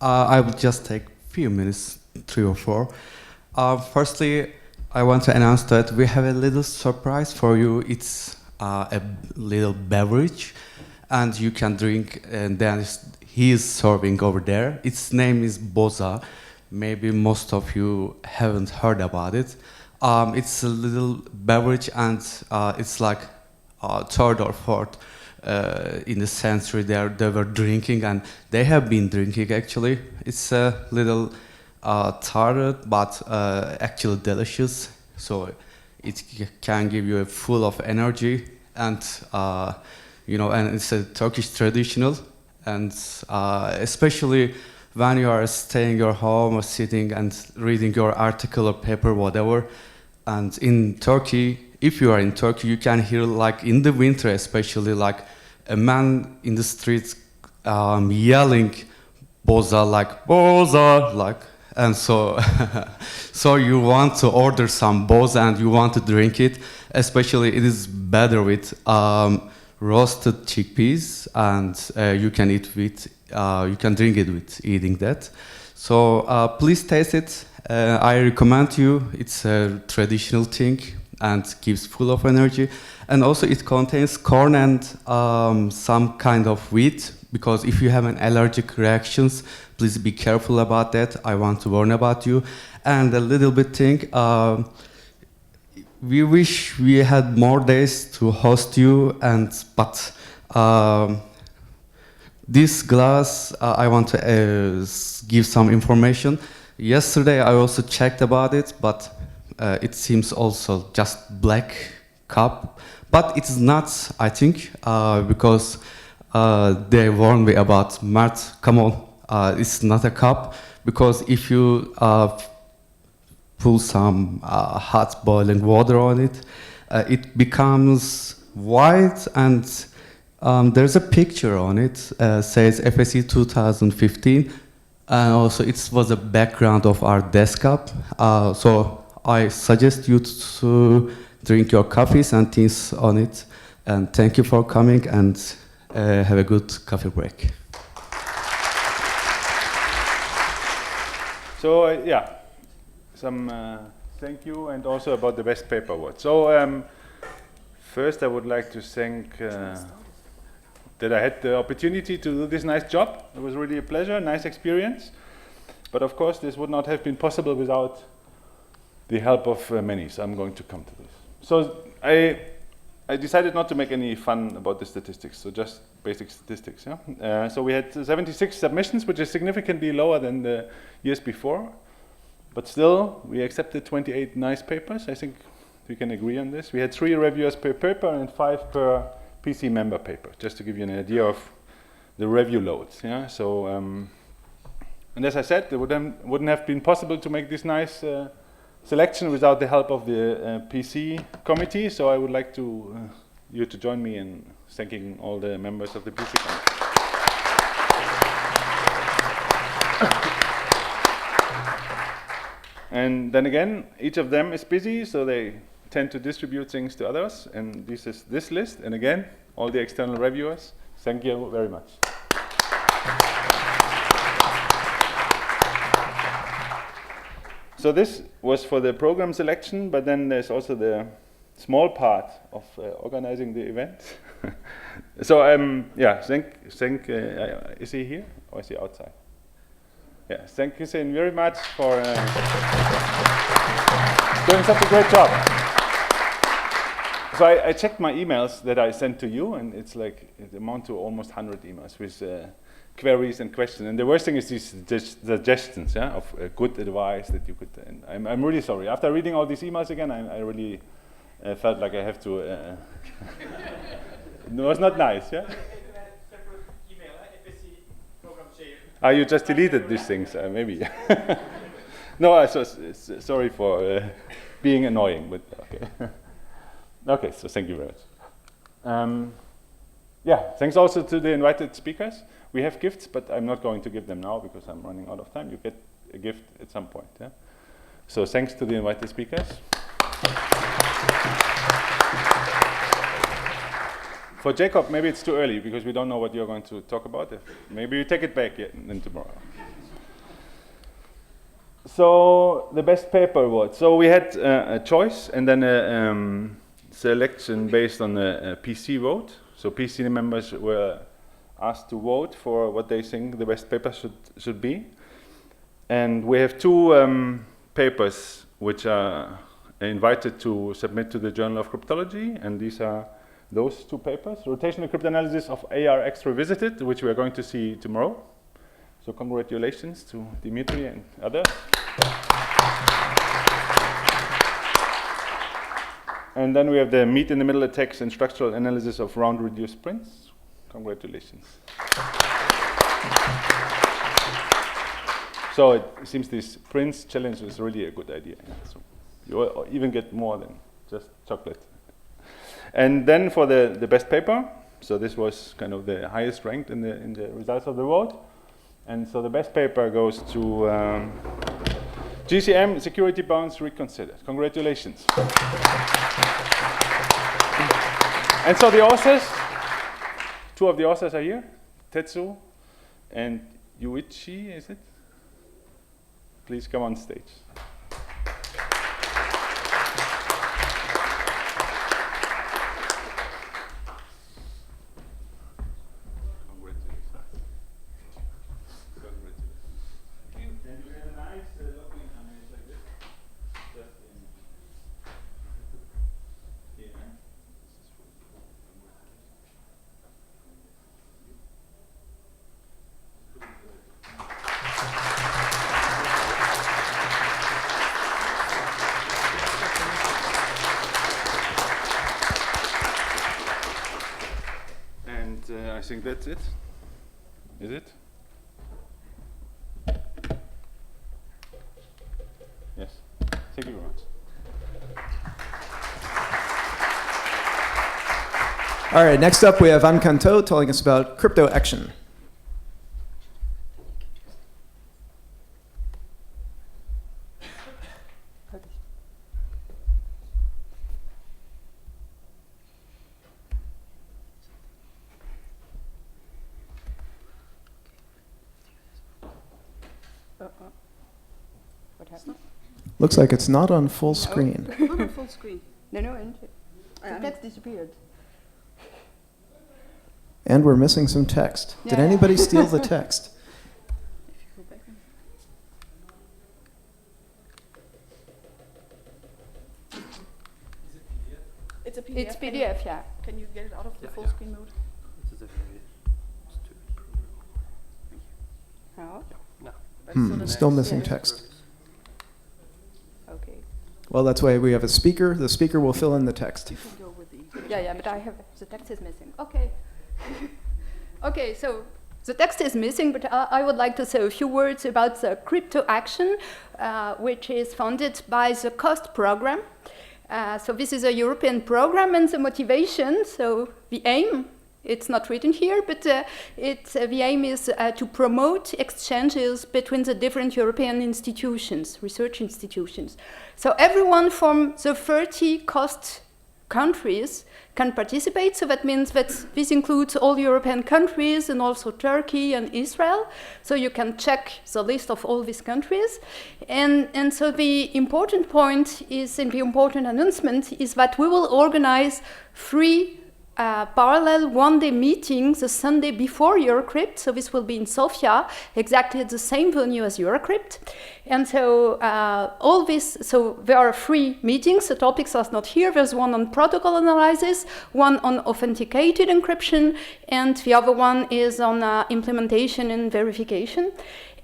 I will just take a few minutes, 3 or 4. Firstly, I want to announce that we have a little surprise for you. It's a little beverage, and you can drink, and then he is serving over there. Its name is Boza. Maybe most of you haven't heard about it. It's a little beverage, and it's like third or fourth in the century they were drinking, and they have been drinking actually. It's a little tart, but actually delicious. So it can give you a full of energy, and and it's a Turkish traditional, and especially when you are staying your home or sitting and reading your article or paper, whatever. And in Turkey, if you are in Turkey, you can hear, like in the winter especially, like a man in the streets yelling "Boza," like "Boza," like, and so so you want to order some Boza and you want to drink it. Especially, it is better with roasted chickpeas, and you can drink it with eating that. So please taste it. I recommend you. It's a traditional thing and gives full of energy. And also it contains corn and some kind of wheat, because if you have an allergic reactions, please be careful about that. I want to warn about you. And a little bit thing, we wish we had more days to host you, but this glass, I want to give some information. Yesterday I also checked about it, but it seems also just black cup. But it's not, I think, because they warned me about Mert, come on, it's not a cup, because if you pull some hot boiling water on it, it becomes white, and there's a picture on it, says FSE 2015, and also it was a background of our desktop. So I suggest you to drink your coffees and teas on it, and thank you for coming, and have a good coffee break. So some thank you, and also about the best paper award. So first I would like to thank that I had the opportunity to do this nice job. It was really a pleasure, nice experience. But of course this would not have been possible without the help of many, so I'm going to come to this. So I decided not to make any fun about the statistics, so just basic statistics. Yeah? So we had 76 submissions, which is significantly lower than the years before. But still, we accepted 28 nice papers. I think we can agree on this. We had 3 reviewers per paper and 5 per PC member paper, just to give you an idea of the review loads. Yeah? So, and as I said, it wouldn't have been possible to make this nice selection without the help of the PC committee. So I would like you to join me in thanking all the members of the PC committee. And then again, each of them is busy, so they tend to distribute things to others. And this is this list. And again, all the external reviewers, thank you very much. So this was for the program selection, but then there's also the small part of organizing the event. So is he here or is he outside? Yeah, thank you very much for doing such a great job. So I checked my emails that I sent to you, and it's like it amounts to almost 100 emails with queries and questions. And the worst thing is these suggestions, yeah, of good advice that you could. And I'm really sorry. After reading all these emails again, I really felt like I have to. It was not nice, yeah. You just deleted these things, maybe. No, sorry for being annoying, but okay. Okay, so thank you very much. Thanks also to the invited speakers. We have gifts, but I'm not going to give them now because I'm running out of time. You get a gift at some point. Yeah? So thanks to the invited speakers. For Jacob, maybe it's too early because we don't know what you're going to talk about. Maybe you take it back then tomorrow. So the best paper award. So we had a choice and then a selection based on a PC vote. So PC members were asked to vote for what they think the best paper should be. And we have two papers which are invited to submit to the Journal of Cryptology, and these are those two papers: Rotational Cryptanalysis of ARX Revisited, which we are going to see tomorrow. So congratulations to Dimitri and others. And then we have the meet in the middle attacks and structural analysis of round reduced prints. Congratulations. So it seems this Prince challenge is really a good idea. So you will even get more than just chocolate. And then for the best paper, so this was kind of the highest ranked in the results of the vote. And so the best paper goes to GCM Security Bounds Reconsidered. Congratulations. And so the authors, two of the authors are here, Tetsu and Yuichi, is it? Please come on stage. I think that's it. Is it? Yes. Thank you very much. All right, next up we have Van Canto telling us about crypto action. What happened? Looks like it's not on full screen. Not on full screen. No, The text disappeared. And we're missing some text. Did Yeah. anybody steal the text? If you go back. It's a PDF. It's PDF, yeah. Can you get it out of the full screen mode? Oh, But Still missing Yeah. text. okay. Well, that's why we have a speaker. The speaker will fill in the text. you can go with the. Yeah, but I have, the text is missing. Okay. Okay, so the text is missing, but I would like to say a few words about the crypto action, which is funded by the COST program. So this is a European program, and the motivation, so the aim, it's not written here, but the aim is to promote exchanges between the different European institutions, research institutions. So everyone from the 30 COST countries can participate, so that means that this includes all European countries and also Turkey and Israel. So you can check the list of all these countries. And so the important point is, and the important announcement is that we will organize 3 parallel one-day meetings the Sunday before Eurocrypt. So this will be in Sofia, exactly at the same venue as Eurocrypt. And so all this, so there are 3 meetings. The topics are not here. There's one on protocol analysis, one on authenticated encryption, and the other one is on implementation and verification.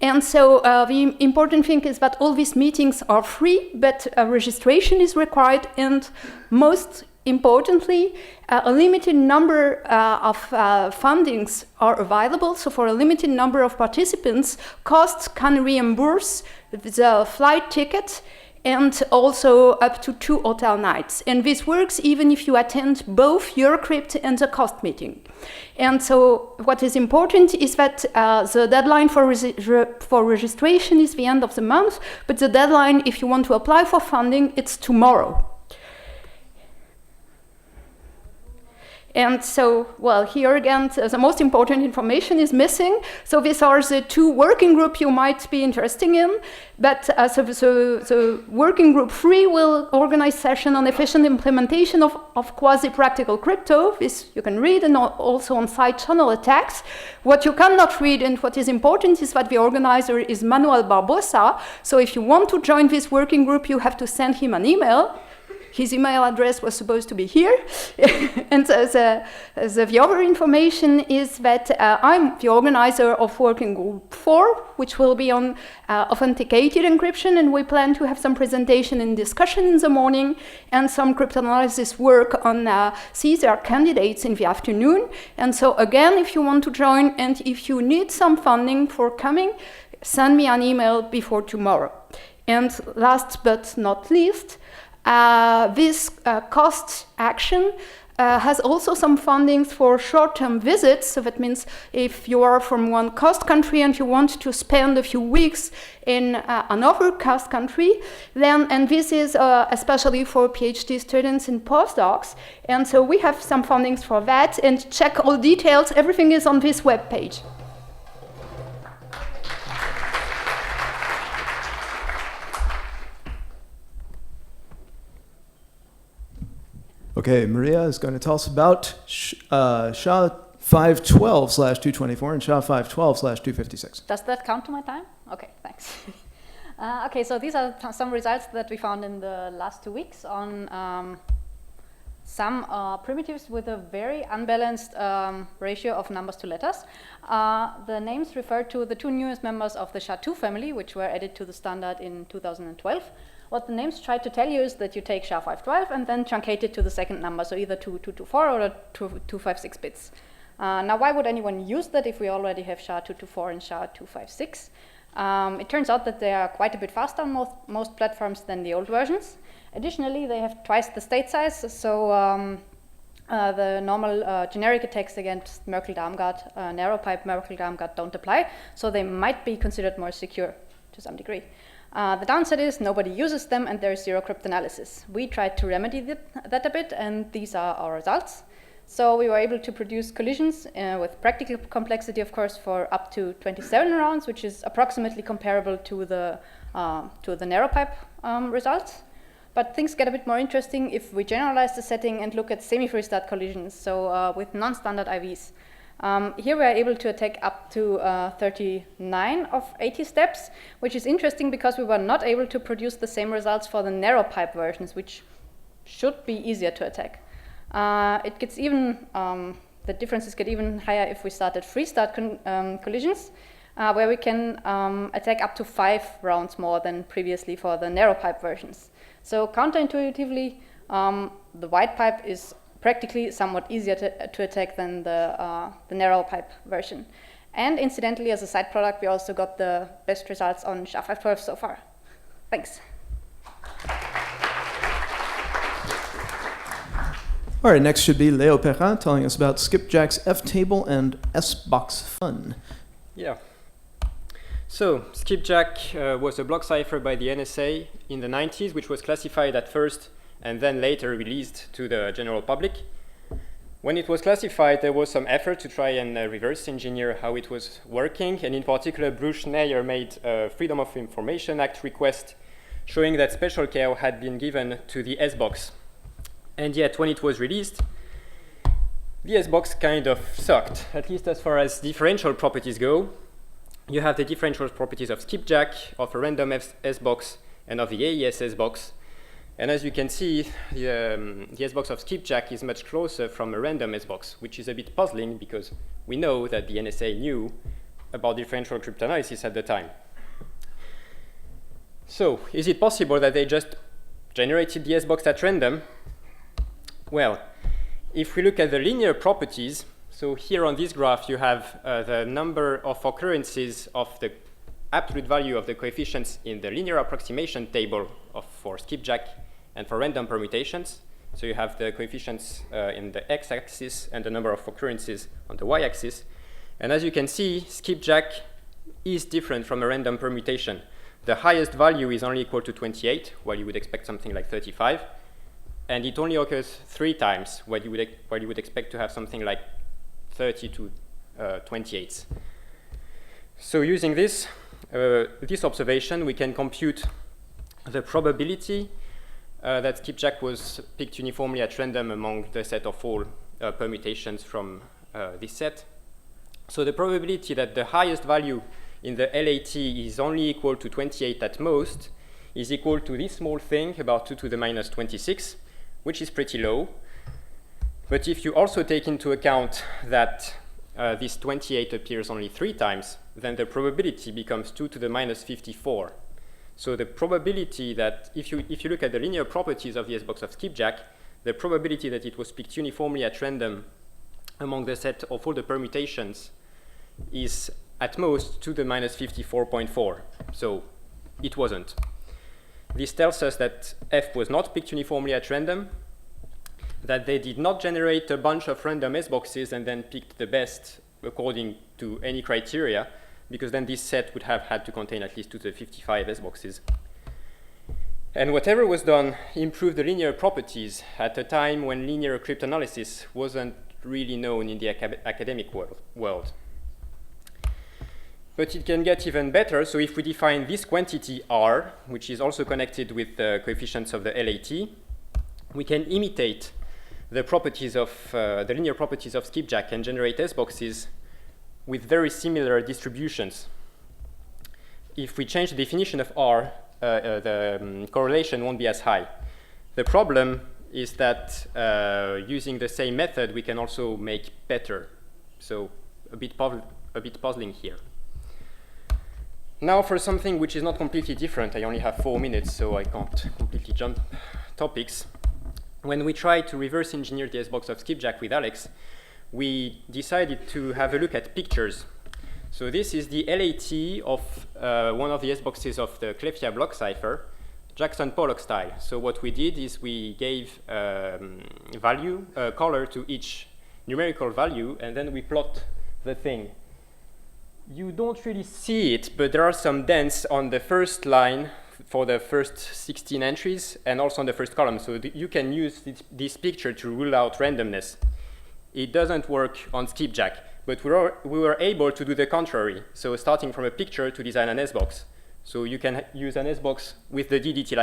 And so the important thing is that all these meetings are free, but registration is required, and most importantly, a limited number of fundings are available. So for a limited number of participants, COST can reimburse the flight ticket and also up to 2 hotel nights. And this works even if you attend both Eurocrypt and the COST meeting. And so what is important is that the deadline for registration is the end of the month, but the deadline if you want to apply for funding, it's tomorrow. And so, well, here again, the most important information is missing. So these are the two working groups you might be interested in. But so working group 3 will organize session on efficient implementation of quasi-practical crypto. This you can read, and also on side channel attacks. What you cannot read and what is important is that the organizer is Manuel Barbosa. So if you want to join this working group, you have to send him an email. His email address was supposed to be here. And the other information is that I'm the organizer of Working Group 4, which will be on authenticated encryption, and we plan to have some presentation and discussion in the morning and some cryptanalysis work on Caesar candidates in the afternoon. And so again, if you want to join and if you need some funding for coming, send me an email before tomorrow. And last but not least, this cost action has also some fundings for short-term visits. So that means if you are from one cost country and you want to spend a few weeks in another cost country, then, and this is especially for PhD students and postdocs. And so we have some fundings for that, and check all details. Everything is on this webpage. Okay, Maria is going to tell us about SHA 512/224 and SHA 512/256. Does that count to my time? Okay, thanks. Okay, so these are some results that we found in the last 2 weeks on some primitives with a very unbalanced ratio of numbers to letters. The names refer to the 2 newest members of the SHA-2 family, which were added to the standard in 2012. What the names try to tell you is that you take SHA-512 and then truncate it to the second number, so either 2224 or 256 bits. Now, why would anyone use that if we already have SHA-224 and SHA-256? It turns out that they are quite a bit faster on most platforms than the old versions. Additionally, they have twice the state size, so the normal generic attacks against Merkle-Darmstadt, narrow pipe Merkle-Darmstadt don't apply, so they might be considered more secure to some degree. The downside is nobody uses them and there is zero cryptanalysis. We tried to remedy that a bit, and these are our results. So we were able to produce collisions with practical complexity, of course, for up to 27 rounds, which is approximately comparable to the narrow pipe results. But things get a bit more interesting if we generalize the setting and look at semi-freestart collisions, so with non-standard IVs. Here we are able to attack up to 39 of 80 steps, which is interesting because we were not able to produce the same results for the narrow pipe versions, which should be easier to attack. It gets even, the differences get even higher if we start at freestart collisions, where we can attack up to 5 rounds more than previously for the narrow pipe versions. So counterintuitively, the wide pipe is practically somewhat easier to attack than the narrow pipe version. And incidentally, as a side product, we also got the best results on SHA-512 so far. Thanks. All right, next should be Leo Perrin telling us about Skipjack's F-table and S-box fun. Yeah. So, Skipjack was a block cipher by the NSA in the 90s, which was classified at first and then later released to the general public. When it was classified, there was some effort to try and reverse engineer how it was working, and in particular, Bruce Schneier made a Freedom of Information Act request showing that special care had been given to the S-box. And yet, when it was released, the S-box kind of sucked, at least as far as differential properties go. You have the differential properties of Skipjack, of a random S-box, and of the AES S-box. And as you can see, the S-box of Skipjack is much closer from a random S-box, which is a bit puzzling because we know that the NSA knew about differential cryptanalysis at the time. So, is it possible that they just generated the S-box at random? Well, if we look at the linear properties, so here on this graph you have the number of occurrences of the absolute value of the coefficients in the linear approximation table for Skipjack and for random permutations. So you have the coefficients in the x-axis and the number of occurrences on the y-axis. And as you can see, Skipjack is different from a random permutation. The highest value is only equal to 28, while you would expect something like 35. and it only occurs 3 times, where you would expect to have something like 30 to 28. So using this observation, we can compute the probability that skipjack was picked uniformly at random among the set of all permutations from this set. So the probability that the highest value in the LAT is only equal to 28 at most is equal to this small thing, about 2 to the minus 26, which is pretty low. But if you also take into account that this 28 appears only 3 times, then the probability becomes 2 to the minus 54. So the probability that, if you look at the linear properties of the S-box of skipjack, the probability that it was picked uniformly at random among the set of all the permutations is at most 2 to the minus 54.4. So it wasn't. This tells us that F was not picked uniformly at random, that they did not generate a bunch of random S-boxes and then picked the best according to any criteria, because then this set would have had to contain at least 2 to the 55 S-boxes. And whatever was done improved the linear properties at a time when linear cryptanalysis wasn't really known in the academic world. But it can get even better. So if we define this quantity R, which is also connected with the coefficients of the LAT, we can imitate the properties of the linear properties of skipjack and generate S-boxes with very similar distributions. If we change the definition of R, the correlation won't be as high. The problem is that using the same method, we can also make better. So a bit puzzling here. Now for something which is not completely different, I only have 4 minutes, so I can't completely jump topics. When we tried to reverse engineer the S-box of skipjack with Alex, we decided to have a look at pictures. So this is the LAT of one of the S-boxes of the Clefia block cipher, Jackson-Pollock style. So what we did is we gave color to each numerical value, and then we plot the thing. You don't really see it, but there are some dents on the first line for the first 16 entries, and also on the first column. So you can use this picture to rule out randomness. It doesn't work on skipjack, but we were able to do the contrary. So starting from a picture to design an S-box. So you can use an S-box with the DDT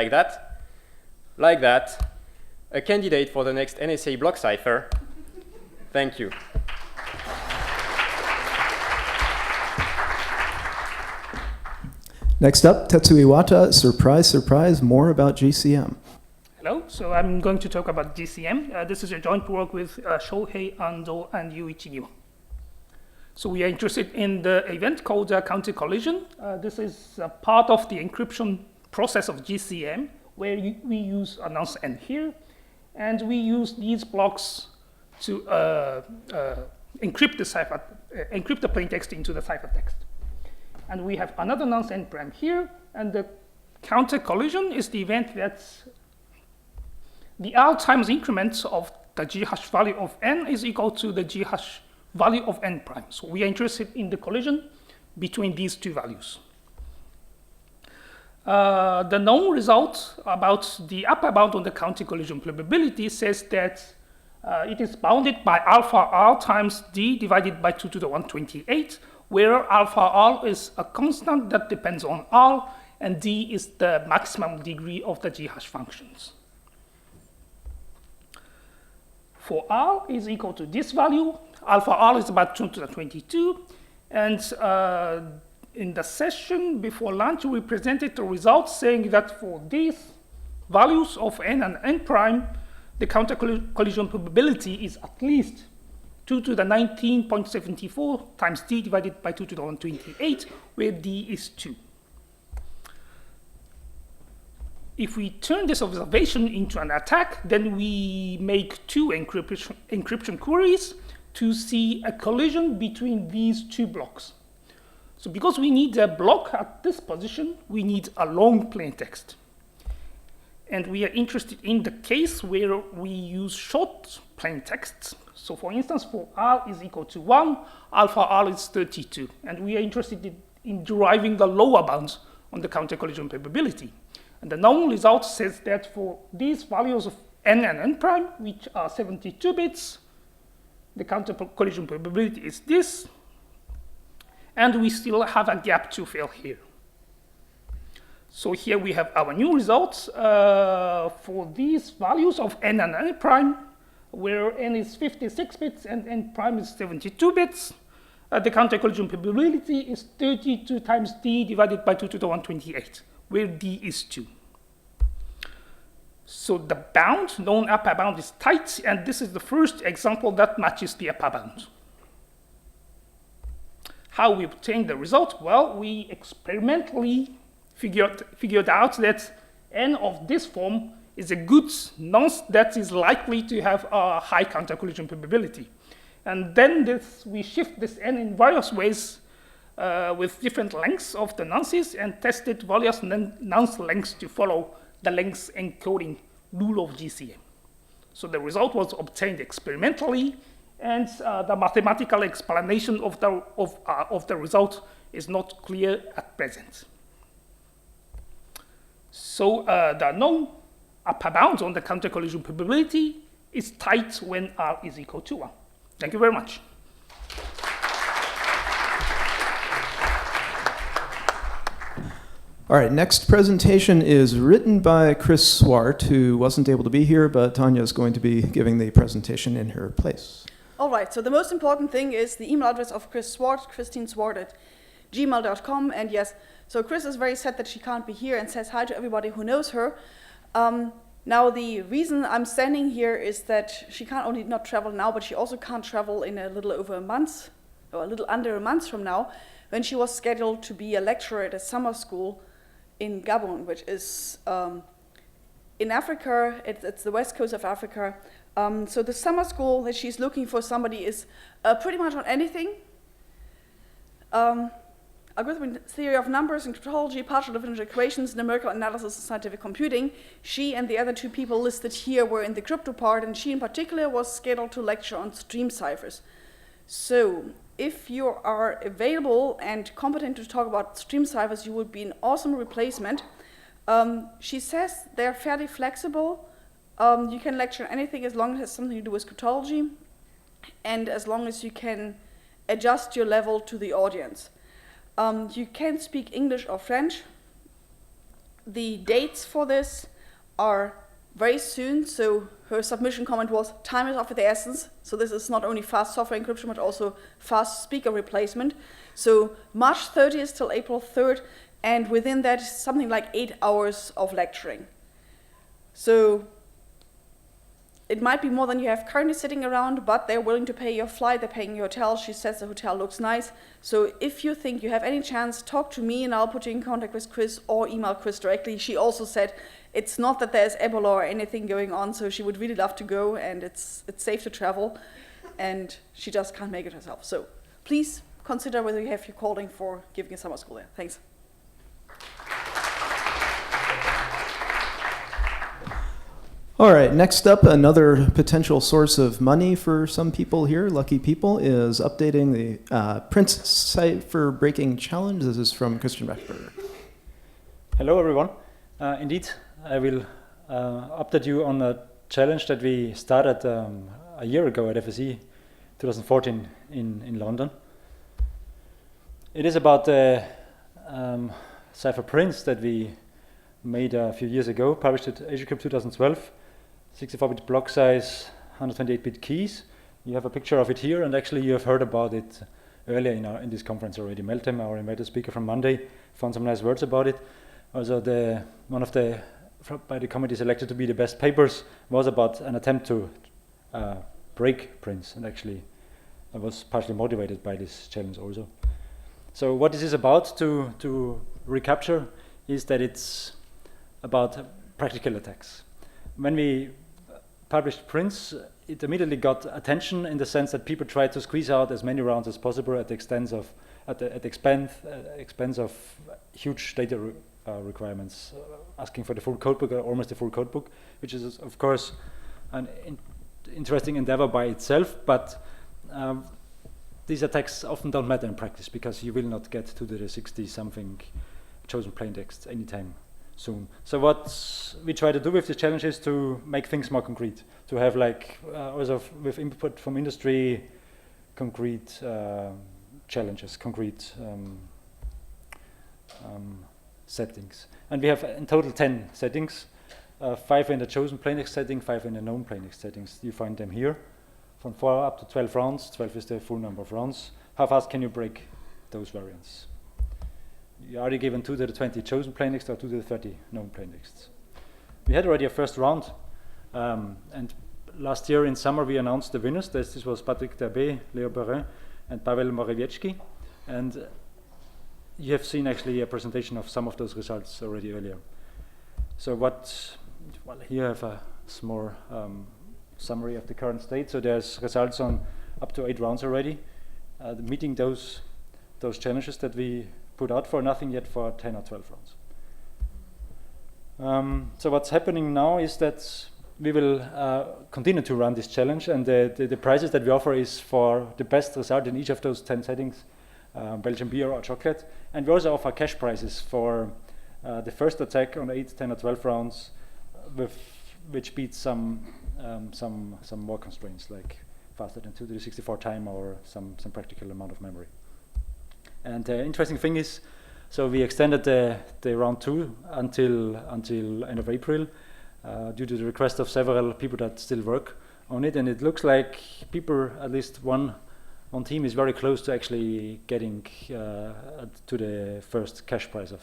like that, a candidate for the next NSA block cipher. Thank you. Next up, Tetsu Iwata. Surprise, surprise, more about GCM. Hello, so I'm going to talk about GCM. This is a joint work with Shohei Ando and Yuichi Niwa. So we are interested in the event called counter collision. This is part of the encryption process of GCM, where we use a nonce n here, and we use these blocks to encrypt the plain text into the ciphertext. And we have another nonce n prime here, and the counter collision is the event that's the R times increment of the G hash value of n is equal to the G hash value of n prime. So we are interested in the collision between these two values. The known result about the upper bound on the counter collision probability says that it is bounded by alpha R times D divided by 2 to the 128, where alpha R is a constant that depends on R, and D is the maximum degree of the G hash functions. For R is equal to this value, alpha R is about 2 to the 22, and in the session before lunch, we presented the results saying that for these values of n and n prime, the counter collision probability is at least 2 to the 19.74 times D divided by 2 to the 128, where D is 2. If we turn this observation into an attack, then we make 2 encryption queries to see a collision between these 2 blocks. So because we need a block at this position, we need a long plain text. And we are interested in the case where we use short plain texts. So for instance, for R is equal to 1, alpha R is 32. And we are interested in deriving the lower bounds on the counter collision probability. And the known result says that for these values of n and n prime, which are 72 bits. The counter collision probability is this. And we still have a gap to fill here. So here we have our new results for these values of n and n prime, where n is 56 bits and n prime is 72 bits. The counter collision probability is 32 times d divided by 2 to the 128, where d is 2. So the bound, known upper bound, is tight, and this is the first example that matches the upper bound. How we obtained the result? Well, we experimentally figured out that n of this form is a good nonce that is likely to have a high counter collision probability. And then we shift this n in various ways with different lengths of the nonces and tested various nonce lengths to follow the length encoding rule of GCM. So the result was obtained experimentally, and the mathematical explanation of the result is not clear at present. So the known upper bound on the counter collision probability is tight when r is equal to 1. Thank you very much. All right, next presentation is written by Chris Swart, who wasn't able to be here, but Tanya is going to be giving the presentation in her place. All right, so the most important thing is the email address of Chris Swart, christineswart@gmail.com. And yes, so Chris is very sad that she can't be here and says hi to everybody who knows her. Now, the reason I'm standing here is that she can't only not travel now, but she also can't travel in a little over a month, or a little under a month from now, when she was scheduled to be a lecturer at a summer school in Gabon, which is in Africa. It's the west coast of Africa. So the summer school that she's looking for somebody is pretty much on anything. Algorithmic theory of numbers and cryptology, partial differential equations, numerical analysis, and scientific computing. She and the other two people listed here were in the crypto part, and she in particular was scheduled to lecture on stream ciphers. So if you are available and competent to talk about stream ciphers, you would be an awesome replacement. She says they're fairly flexible. You can lecture anything as long as it has something to do with cryptology, and as long as you can adjust your level to the audience. You can speak English or French. The dates for this are very soon, so her submission comment was, time is of the essence. So this is not only fast software encryption, but also fast speaker replacement. So March 30th till April 3rd, and within that, something like 8 hours of lecturing. So it might be more than you have currently sitting around, but they're willing to pay your flight, they're paying your hotel. She says the hotel looks nice. So if you think you have any chance, talk to me and I'll put you in contact with Chris, or email Chris directly. She also said it's not that there's Ebola or anything going on, so she would really love to go, and it's safe to travel, and she just can't make it herself. So please consider whether you have your calling for giving a summer school there. Thanks. All right, next up, another potential source of money for some people here, lucky people, is updating the Prince Cipher Breaking Challenge. This is from Christian Rechberger. Hello, everyone. Indeed, I will update you on a challenge that we started a year ago at FSE 2014 in London. It is about the Cipher Prince that we made a few years ago, published at AsiaCrypt 2012. 64-bit block size, 128-bit keys. You have a picture of it here, and actually you have heard about it earlier in this conference already. Meltem, our invited speaker from Monday, found some nice words about it. Also, one of the by the committee selected to be the best papers was about an attempt to break Prince, and actually I was partially motivated by this challenge also. So what this is about, to recapture, is that it's about practical attacks. When we published Prince, it immediately got attention in the sense that people tried to squeeze out as many rounds as possible at the expense of huge data requirements, asking for the full codebook, or almost the full codebook, which is of course an interesting endeavor by itself, but these attacks often don't matter in practice, because you will not get to the 60-something chosen plain text anytime soon. So what we try to do with this challenge is to make things more concrete, to have like also with input from industry, concrete challenges, concrete settings. And we have in total 10 settings, 5 in the chosen plaintext setting, 5 in the known plaintext settings. You find them here, from 4 up to 12 rounds. 12 is the full number of rounds. How fast can you break those variants? You are given 2 to the 20 chosen plaintexts or 2 to the 30 known plaintexts. We had already a first round, and last year in summer we announced the winners. This was Patrick Derbe, Leo Perrin, and Pavel Morawiecki. And you have seen actually a presentation of some of those results already earlier. So here I have a small summary of the current state. So there's results on up to 8 rounds already, meeting those challenges that we put out for, nothing yet for 10 or 12 rounds. So what's happening now is that we will continue to run this challenge, and the prizes that we offer is for the best result in each of those 10 settings, Belgian beer or chocolate. And we also offer cash prizes for the first attack on 8, 10 or 12 rounds, which beats some more constraints, like faster than 2 to the 64 time or some practical amount of memory. And the interesting thing is, so we extended the round 2 until end of April, due to the request of several people that still work on it, and it looks like people, at least one team, is very close to actually getting to the first cash prize of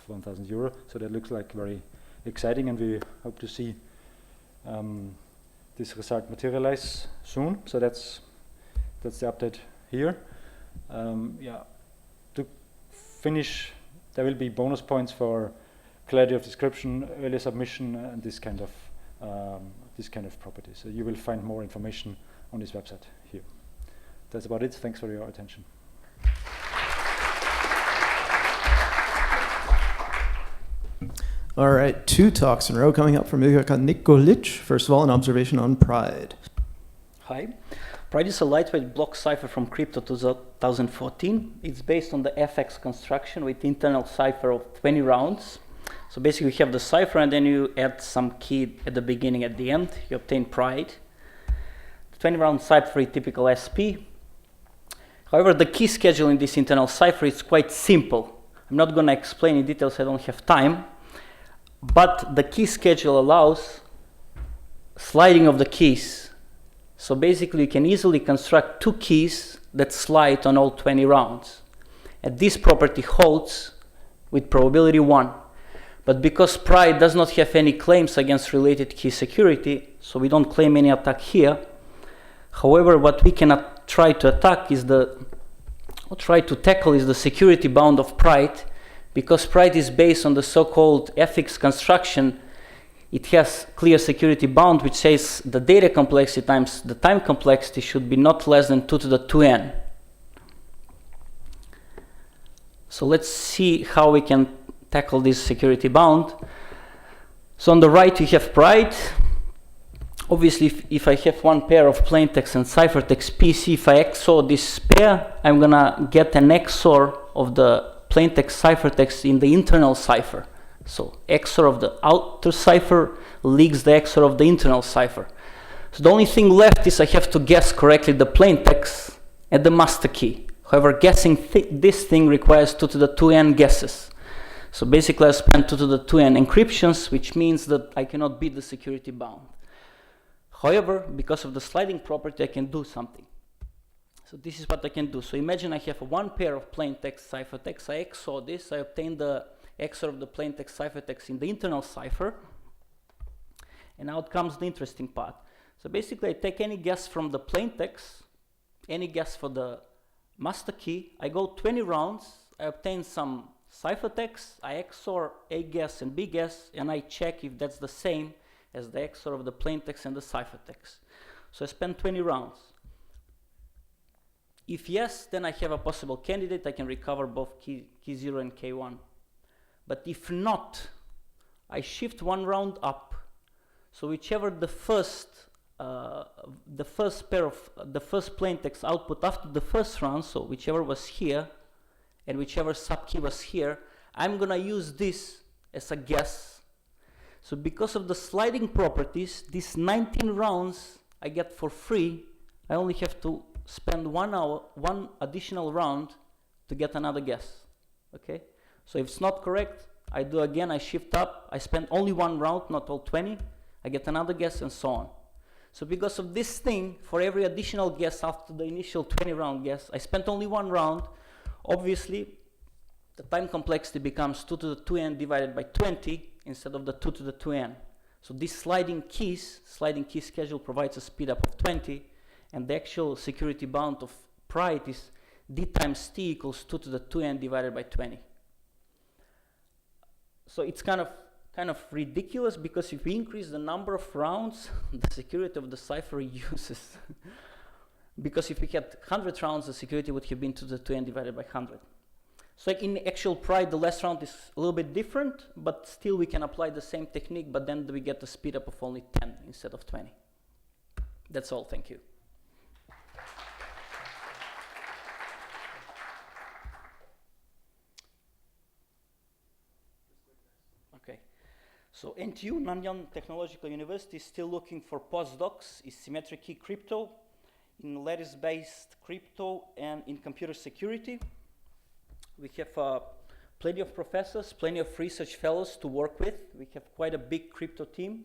1,000 euro. So that looks like very exciting, and we hope to see this result materialize soon. So that's the update here. To finish, there will be bonus points for clarity of description, early submission, and this kind of properties. So you will find more information on this website here. That's about it. Thanks for your attention. All right, 2 talks in a row coming up from Ilka Nikolic. First of all, an observation on Pride. Hi. Pride is a lightweight block cipher from Crypto 2014. It's based on the FX construction with internal cipher of 20 rounds. So basically you have the cipher, and then you add some key at the beginning, at the end. You obtain Pride. The 20 round cipher is typical SP. However, the key schedule in this internal cipher is quite simple. I'm not going to explain in details, I don't have time. But the key schedule allows sliding of the keys. So basically you can easily construct 2 keys that slide on all 20 rounds. And this property holds with probability 1. But because Pride does not have any claims against related key security, so we don't claim any attack here. However, what we cannot try to attack is tackle the security bound of Pride, because Pride is based on the so-called FX construction. It has clear security bound, which says the data complexity times the time complexity should be not less than 2 to the 2n. So let's see how we can tackle this security bound. So on the right we have Pride. Obviously, if I have one pair of plaintext and ciphertext PC, if I XOR this pair, I'm gonna get an XOR of the plaintext ciphertext in the internal cipher. So XOR of the outer cipher leaks the XOR of the internal cipher. So the only thing left is I have to guess correctly the plaintext and the master key. However, guessing this thing requires 2 to the 2n guesses. So basically I spend 2 to the 2n encryptions, which means that I cannot beat the security bound. However, because of the sliding property, I can do something. So this is what I can do. So imagine I have one pair of plaintext ciphertext. I XOR this. I obtain the XOR of the plaintext ciphertext in the internal cipher. And now comes the interesting part. So basically I take any guess from the plaintext, any guess for the master key. I go 20 rounds. I obtain some ciphertext. I XOR A guess and B guess, and I check if that's the same as the XOR of the plaintext and the ciphertext. So I spend 20 rounds. If yes, then I have a possible candidate. I can recover both key 0 and K1. But if not, I shift 1 round up. So whichever the first plaintext output after the first round, so whichever was here and whichever subkey was here, I'm gonna use this as a guess. So because of the sliding properties, these 19 rounds I get for free. I only have to spend 1 hour, one additional round to get another guess. Okay? So if it's not correct, I do again, I shift up, I spend only 1 round, not all 20, I get another guess and so on. So because of this thing, for every additional guess after the initial 20 round guess, I spent only 1 round. Obviously, the time complexity becomes 2 to the 2n divided by 20 instead of the 2 to the 2n. So this sliding key schedule provides a speed up of 20, and the actual security bound of pride is d times t equals 2 to the 2n divided by 20. So it's kind of ridiculous, because if we increase the number of rounds, the security of the cipher reduces. Because if we had 100 rounds, the security would have been 2 to the 2n divided by 100. So like in actual pride, the last round is a little bit different, but still we can apply the same technique, but then we get a speed up of only 10 instead of 20. That's all, thank you. Okay, so NTU, Nanyang Technological University, is still looking for postdocs in symmetric key crypto, in lattice-based crypto, and in computer security. We have plenty of professors, plenty of research fellows to work with. We have quite a big crypto team.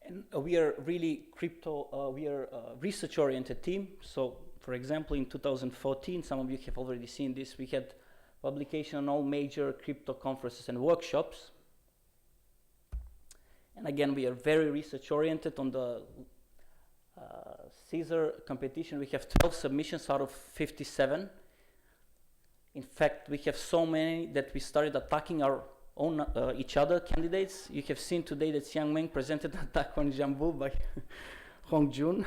And we are really a research-oriented team. So, for example, in 2014, some of you have already seen this, we had publication on all major crypto conferences and workshops. And again, we are very research-oriented. On the Caesar competition, we have 12 submissions out of 57. In fact, we have so many that we started attacking our own each other candidates. You have seen today that Xiang Meng presented an attack on Jambu by Hong Jun.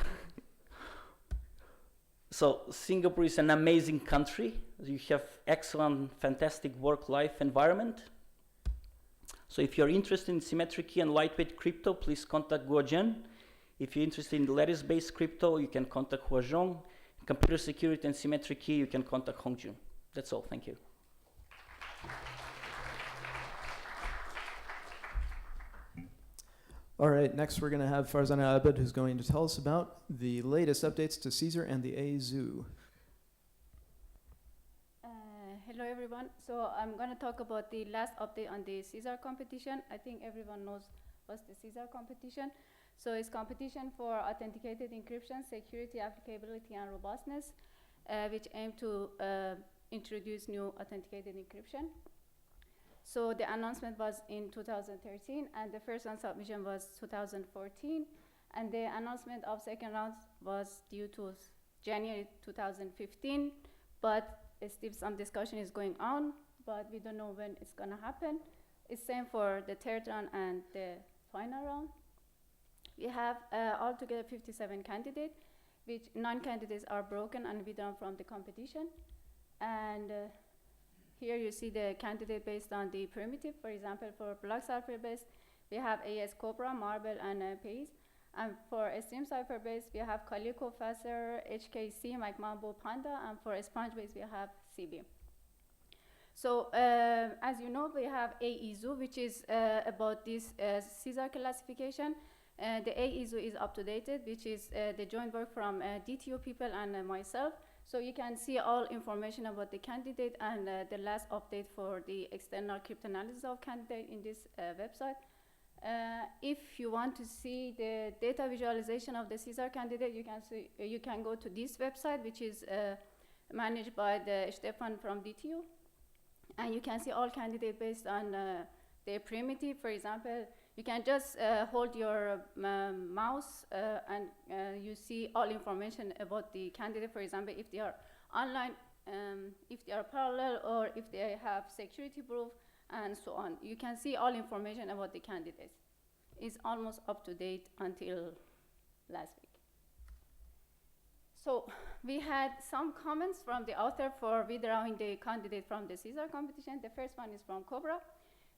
So Singapore is an amazing country. You have excellent, fantastic work-life environment. So if you're interested in symmetric key and lightweight crypto, please contact Guo Zhen. If you're interested in lattice-based crypto, you can contact Hua Zhong. Computer security and symmetric key, you can contact Hong Jun. That's all, thank you. All right, next we're going to have Farzana Abed, who's going to tell us about the latest updates to Caesar and the AZoo. Hello everyone. So I'm going to talk about the last update on the Caesar competition. I think everyone knows what's the Caesar competition. So it's competition for authenticated encryption, security, applicability, and robustness, which aim to introduce new authenticated encryption. So the announcement was in 2013, and the first round submission was 2014, and the announcement of second round was due to January 2015, but still some discussion is going on, but we don't know when it's going to happen. It's same for the third round and the final round. We have altogether 57 candidates, which 9 candidates are broken and withdrawn from the competition. And here you see the candidate based on the primitive. For example, for block cipher based, we have AS Cobra, Marble, and Pace. And for stream cipher based, we have Calico, Facer, HKC, Mike Mambo, Panda. And for sponge based, we have CB. So as you know, we have AEZoo, which is about this Caesar classification. The AEZoo is up to date, which is the joint work from DTO people and myself. So you can see all information about the candidate and the last update for the external cryptanalysis of candidate in this website. If you want to see the data visualization of the Caesar candidate, you can go to this website, which is managed by the Stefan from DTU. And you can see all candidates based on their primitive. For example, you can just hold your mouse and you see all information about the candidate. For example, if they are online, if they are parallel, or if they have security proof, and so on. You can see all information about the candidates. It's almost up to date until last week. So we had some comments from the author for withdrawing the candidate from the Caesar competition. The first one is from Cobra,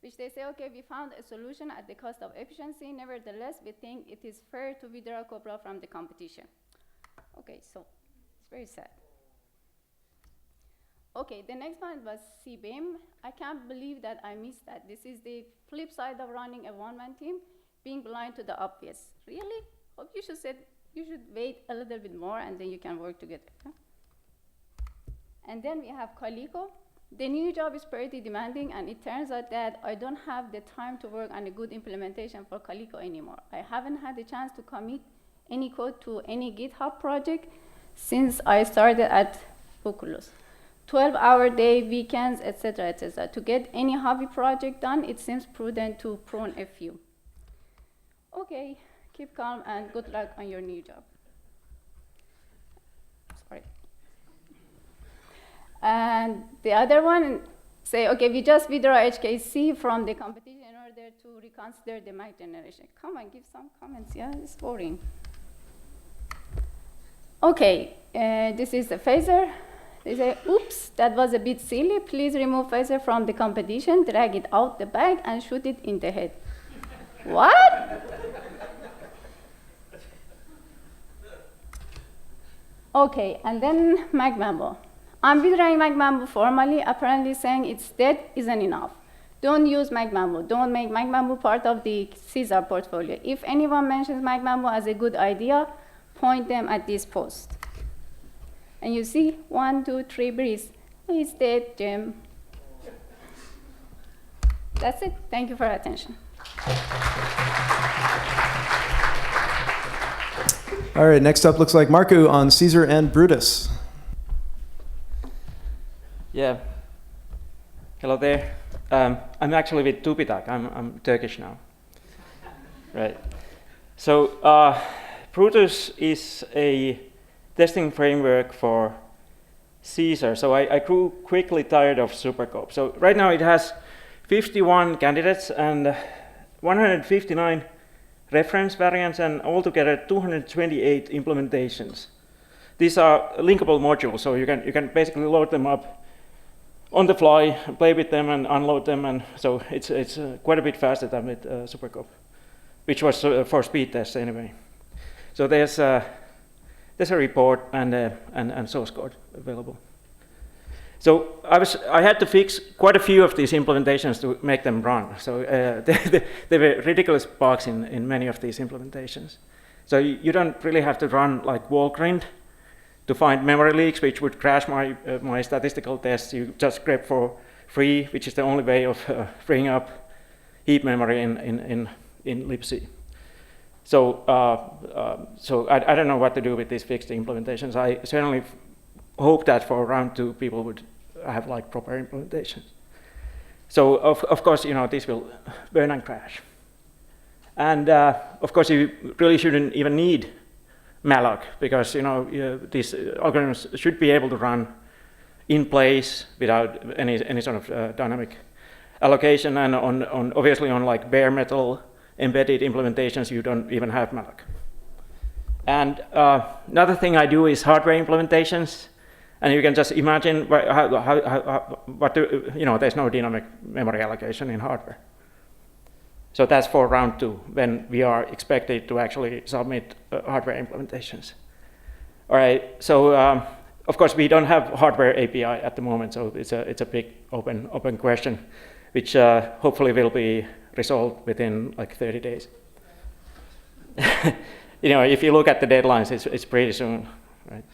which they say, okay, we found a solution at the cost of efficiency. Nevertheless, we think it is fair to withdraw Cobra from the competition. Okay, so it's very sad. Okay, the next one was CBIM. I can't believe that I missed that. This is the flip side of running a one-man team, being blind to the obvious. Really? Hope you should wait a little bit more and then you can work together. Huh? And then we have Calico. The new job is pretty demanding, and it turns out that I don't have the time to work on a good implementation for Calico anymore. I haven't had the chance to commit any code to any GitHub project since I started at Oculus. 12-hour day, weekends, etc., etc. To get any hobby project done, it seems prudent to prune a few. Okay, keep calm and good luck on your new job. Sorry. And the other one, say, okay, we just withdraw HKC from the competition in order to reconsider the Mac generation. Come on, give some comments, yeah, it's boring. Okay, this is the phaser. They say, oops, that was a bit silly. Please remove phaser from the competition, drag it out the bag, and shoot it in the head. What? Okay, and then MacMambo. I'm withdrawing MacMambo formally, apparently saying it's dead isn't enough. Don't use MacMambo. Don't make MacMambo part of the Caesar portfolio. If anyone mentions MacMambo as a good idea, point them at this post. And you see, 1, 2, 3 breeze. He's dead, Jim. That's it. Thank you for your attention. All right, next up looks like Marco on Caesar and Brutus. Yeah. Hello there. I'm actually with Tupitak. I'm Turkish now. Right. So Brutus is a testing framework for Caesar. So I grew quickly tired of Superscope. So right now it has 51 candidates and 159 reference variants and altogether 228 implementations. These are linkable modules, so you can basically load them up on the fly, play with them and unload them, and so it's quite a bit faster than with Superscope, which was for speed tests anyway. So there's a report and source code available. So I had to fix quite a few of these implementations to make them run. So there were ridiculous bugs in many of these implementations. So you don't really have to run like Walgrind to find memory leaks, which would crash my statistical tests. You just grep for free, which is the only way of freeing up heap memory in libc. So I don't know what to do with these fixed implementations. I certainly hope that for round 2 people would have like proper implementations. So of course, this will burn and crash. And of course, you really shouldn't even need malloc because these algorithms should be able to run in place without any sort of dynamic allocation. And obviously on like bare metal embedded implementations, you don't even have malloc. And another thing I do is hardware implementations. And you can just imagine there's no dynamic memory allocation in hardware. So that's for round 2, when we are expected to actually submit hardware implementations. All right, so of course we don't have hardware API at the moment, so it's a big open question, which hopefully will be resolved within like 30 days. If you look at the deadlines, it's pretty soon, right?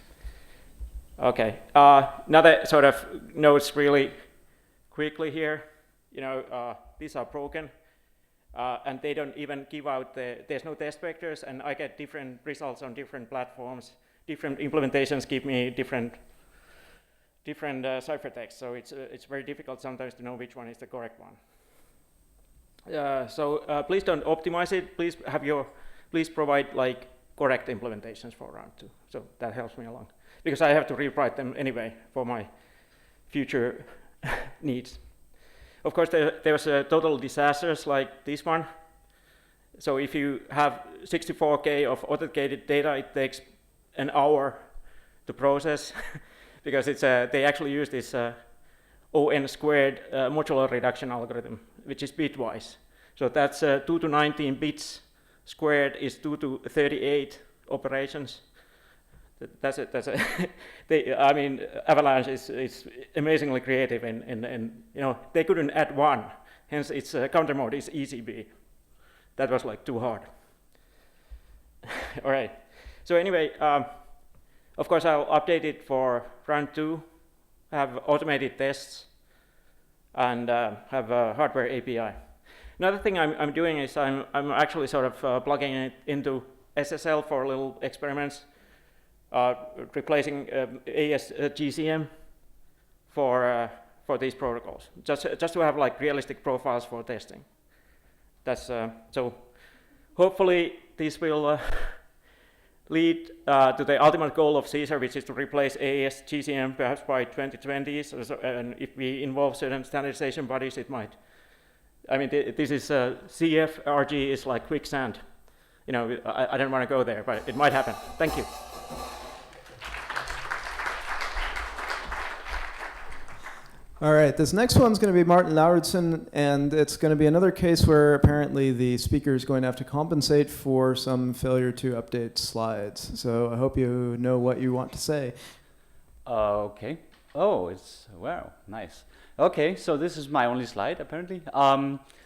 Okay, another sort of notes really quickly here. These are broken, and they don't even give out there's no test vectors, and I get different results on different platforms. Different implementations give me different ciphertext, so it's very difficult sometimes to know which one is the correct one. So please don't optimize it. Please provide like correct implementations for round 2. So that helps me along, because I have to rewrite them anyway for my future needs. Of course, there's total disasters like this one. So if you have 64K of authenticated data, it takes an hour to process because they actually use this ON squared modular reduction algorithm, which is bitwise. So that's 2 to 19 bits squared is 2 to 38 operations. That's it. That's it. I mean, Avalanche is amazingly creative, and you know they couldn't add one. Hence, its counter mode is ECB. That was like too hard. All right. So anyway, of course, I'll update it for round 2. Have automated tests and have a hardware API. Another thing I'm doing is I'm actually sort of plugging it into SSL for little experiments. Replacing AS GCM for these protocols, just to have like realistic profiles for testing. That's so. Hopefully, this will lead to the ultimate goal of CSAR, which is to replace AS GCM perhaps by 2020. And if we involve certain standardization bodies, it might. I mean, this is CFRG is like quicksand. You know, I don't want to go there, but it might happen. Thank you. All right, this next one's going to be Martin Lauritsen, and it's going to be another case where apparently the speaker is going to have to compensate for some failure to update slides. So I hope you know what you want to say. Okay. Oh, it's, wow, nice. Okay, so this is my only slide, apparently.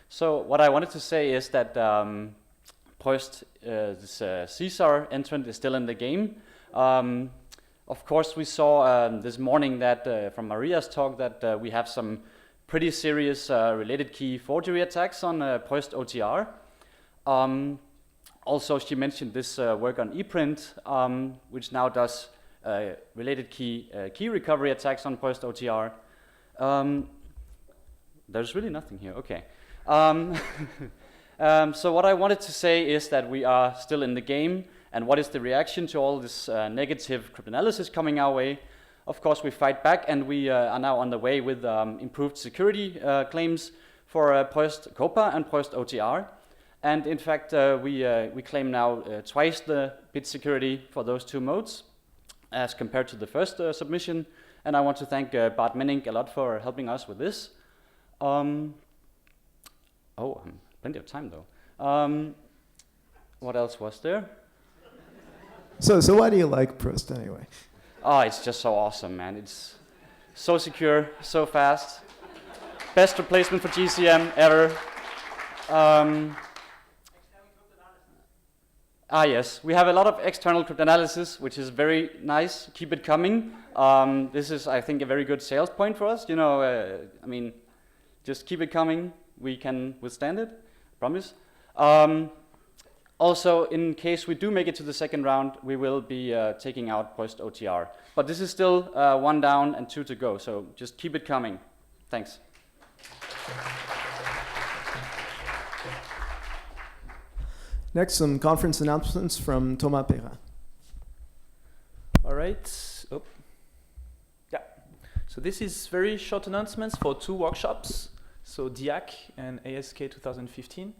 So what I wanted to say is that Prost, this CSAR entrant is still in the game. Of course, we saw this morning that from Maria's talk that we have some pretty serious related key forgery attacks on Prost OTR. Also, she mentioned this work on ePrint, which now does related key recovery attacks on Prost OTR. There's really nothing here. Okay. So what I wanted to say is that we are still in the game. And what is the reaction to all this negative cryptanalysis coming our way? Of course, we fight back, and we are now on the way with improved security claims for Prost COPA and Prost OTR. And in fact, we claim now twice the bit security for those two modes as compared to the first submission. And I want to thank Bart Menning a lot for helping us with this. Plenty of time though. What else was there? So why do you like Prost anyway? Oh, it's just so awesome, man. It's so secure, so fast. Best replacement for GCM ever. Yes, we have a lot of external cryptanalysis, which is very nice. Keep it coming. This is, I think, a very good sales point for us. You know, I mean, just keep it coming. We can withstand it, promise. Also, in case we do make it to the second round, we will be taking out Prost OTR. But this is still 1 down and 2 to go, so just keep it coming. Thanks. Next, some conference announcements from Thomas Perrin. All right. Oh. Yeah. So this is very short announcements for 2 workshops. So DIAC and ASK 2015.